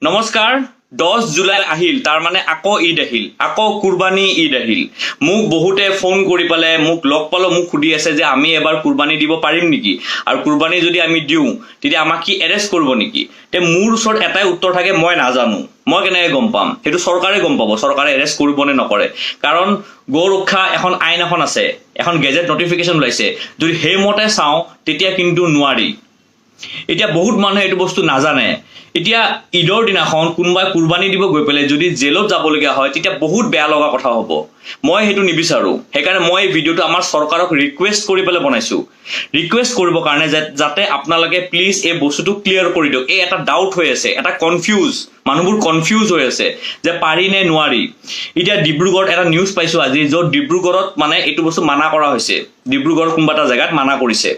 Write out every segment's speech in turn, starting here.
নমস্কাৰ 10 জুলাই আহিল তাৰ মানে আকৌ ঈদ আহিল আকৌ কুৰবানী ঈদ আহিল মোক বহুতে ফোন কৰি পালে মোক লগ পালো মোক খুদি আছে যে আমি এবাৰ কুৰবানী দিব পাৰিম নেকি আৰু কুৰবানী যদি আমি দিও তেতিয়া আমাক কি এৰেষ্ট কৰিব নেকি তে মোৰ ওচৰত এটাই উত্তৰ থাকে মই নাজানো মই কেনে গম পাম হেতু সৰকাৰে গম পাব সৰকাৰে এৰেষ্ট কৰিব নে নকৰে কাৰণ গো ৰক্ষা এখন আইন এখন আছে এখন গেজেট নোটিফিকেশন লাইছে যদি হে মতে চাও তেতিয়া কিন্তু নোৱাৰি এতিয়া বহুত মানুহে এটো বস্তু নাজানে এতিয়া ঈদৰ দিনাখন কোনবা কুরবানী দিব গৈ পেলে যদি জেলত যাবলগীয়া হয় তেতিয়া বহুত বেয়া লগা কথা হ'ব মই হেতু নিবিচাৰো হেকাৰণে মই এই ভিডিওটো আমাৰ সৰকাৰক ৰিকুৱেষ্ট কৰি পেলে বনাইছো ৰিকুৱেষ্ট কৰিব কাৰণে যাতে আপোনালোকে প্লিজ এই বস্তুটো ক্লিয়াৰ কৰি দিওক এই এটা ডাউট হৈ আছে এটা কনফিউজ মানুহবোৰ কনফিউজ হৈ আছে যে পাৰি নে নোৱাৰি এতিয়া ডিব্ৰুগড় এটা নিউজ পাইছো আজি যত ডিব্ৰুগড়ত মানে এটো বস্তু মানা কৰা হৈছে ডিব্ৰুগড় কোনবাটা জায়গাত মানা কৰিছে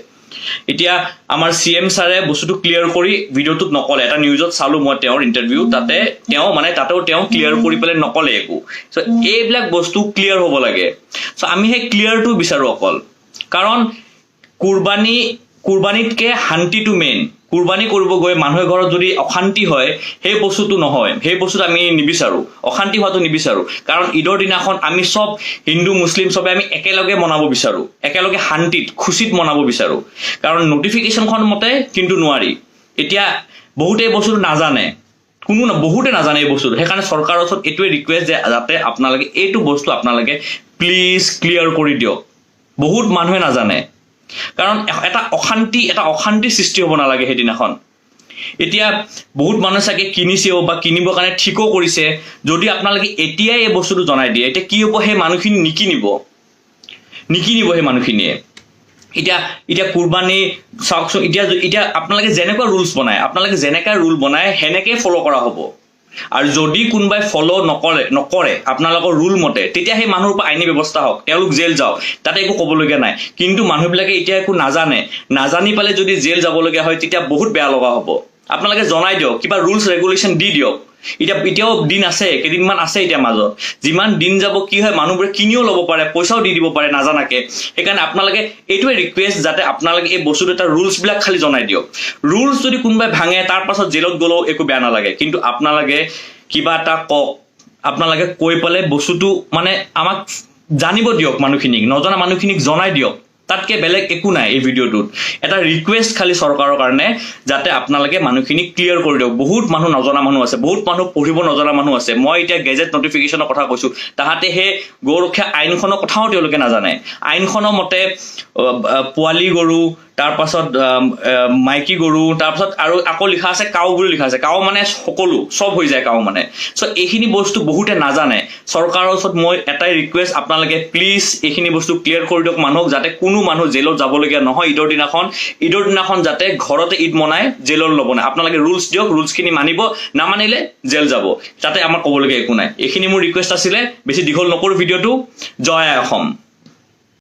এতিয়া আমাৰ সিএম সাৰে বস্তুটো ক্লিয়াৰ কৰি ভিডিওটোত নকলে এটা নিউজত চালু মই তেওঁৰ ইন্টাৰভিউ তাতে তেওঁ মানে তাতেও তেওঁ ক্লিয়াৰ কৰি পেলে নকলে একো সো এইবিলাক বস্তু ক্লিয়াৰ হ'ব লাগে সো আমি হে ক্লিয়াৰটো বিচাৰো অকল কাৰণ কুৰবানীতকে শান্তিটো মেইন কুৰবানী কৰিব গৈ মানুহৰ ঘৰত যদি অশান্তি হয় সেই বস্তুটো নহয় সেই বস্তুটো আমি নিবিচাৰো অশান্তি হোৱাটো নিবিচাৰো কাৰণ ঈদৰ দিনাখন আমি সব হিন্দু মুসলিম সবে আমি একেলগে মনাব বিচাৰো একেলগে শান্তিত খুশিত মনাব বিচাৰো কাৰণ নোটিফিকেশনখন মতে কিন্তু নোৱাৰি এতিয়া বহুতে বস্তু নাজানে কোনো না বহুতে নাজানে এই বস্তু হেকাৰণে সৰকাৰৰ ওচৰত এটোৱে ৰিকুৱেষ্ট যে যাতে আপোনালোকে এইটো বস্তু আপোনালোকে প্লিজ ক্লিয়াৰ কৰি দিয়ক বহুত মানুহে নাজানে কাৰণ এটা অশান্তি সৃষ্টি হ'ব না লাগে হেদিনাখন এতিয়া বহুত মানুহ সাকে কিনিছেও বা কিনিব কাৰণে ঠিকো কৰিছে যদি আপোনালোকে এতিয়াই এই বস্তুটো জনাই দিয়ে এটা কি হ'ব হে মানুহখিনি নিকিনিব হে মানুহখিনিয়ে এতিয়া কুরবানী সাকছ এতিয়া আপোনালোকে যেনেকুৱা ৰুল বনায় হেনেকে ফলো কৰা হ'ব আৰু যদি কোনবাই ফলো নকৰে আপোনালোকৰ ৰুল মতে তেতিয়া হে মানুহৰ পৰা আইনী ব্যৱস্থা হওক তেওঁলোক জেল যাওক তাতে একো ক'বলগীয়া নাই কিন্তু মানুহবিলাকে এতিয়া একো নাজানি পালে যদি জেল যাবলগীয়া হয় তেতিয়া বহুত বেয়া লগা হ'ব আপোনালোকে জনাই দিয়ক কিবা ৰুলস ৰেগুলেশন দি দিয়ক এতিয়াও দিন আছে কেদিনমান আছে এতিয়া মাজত যিমান দিন যাব কি হয় মানুহবোৰে কিনিও ল'ব পাৰে পইচাও দি দিব পাৰে নাজানাকে হেকাৰণে আপোনালোকে এইটোৱে ৰিকুৱেষ্ট যাতে আপোনালোকে এই বস্তুটো এটা ৰুলস বিলাক খালি জনাই দিয়ক ৰুলস যদি কোনবাই ভাঙে তাৰ পাছত জেলত গ'লেও একো বেয়া নালাগে কিন্তু আপোনালোকে কিবা এটা আপোনালোকে কৈ পালে বস্তুটো মানে আমাক জানিব দিয়ক মানুহখিনিক নজনা মানুহখিনিক জনাই দিয়ক তাতকে বেলেগ একো নাই এই ভিডিওটোত এটা ৰিকুৱেষ্ট খালি সৰকাৰৰ কাৰণে যাতে আপোনালোকে মানুহখিনি ক্লিয়াৰ কৰি দিয়ক বহুত মানুহ নজনা মানুহ আছে বহুত মানুহ পঢ়িব নজনা মানুহ আছে মই এতিয়া গেজেট নোটিফিকেশনৰ কথা কৈছো তাহাতে হে গৌৰক্ষা আইনখনৰ কথাও তেওঁলোকে নাজানে আইনখনৰ মতে পোৱালি গৰু তাৰ পাছত মাইকি গৰু তাৰ পাছত আৰু আকৌ লিখা আছে কাউ বুলি লিখা আছে কাউ মানে সকলো সব হৈ যায় কাউ মানে সো এইখিনি বস্তু বহুতে নাজানে সৰকাৰৰ ওচৰত মই এটাই ৰিকুৱেষ্ট আপোনালোকে প্লিজ এইখিনি বস্তু ক্লিয়াৰ কৰি দিয়ক মানুহক যাতে কোনো মানুহ জেলত যাবলগীয়া নহয় ঈদৰ দিনাখন যাতে ঘৰতে ঈদ মনাই জেলৰ ল'ব নাই আপোনালোকে ৰুলস দিয়ক ৰুলসখিনি মানিব নামানিলে জেল যাব তাতে আমাৰ ক'বলগীয়া একো নাই এইখিনি মোৰ ৰিকুৱেষ্ট আছিলে বেছি দীঘল নকৰো ভিডিওটো জয় অসম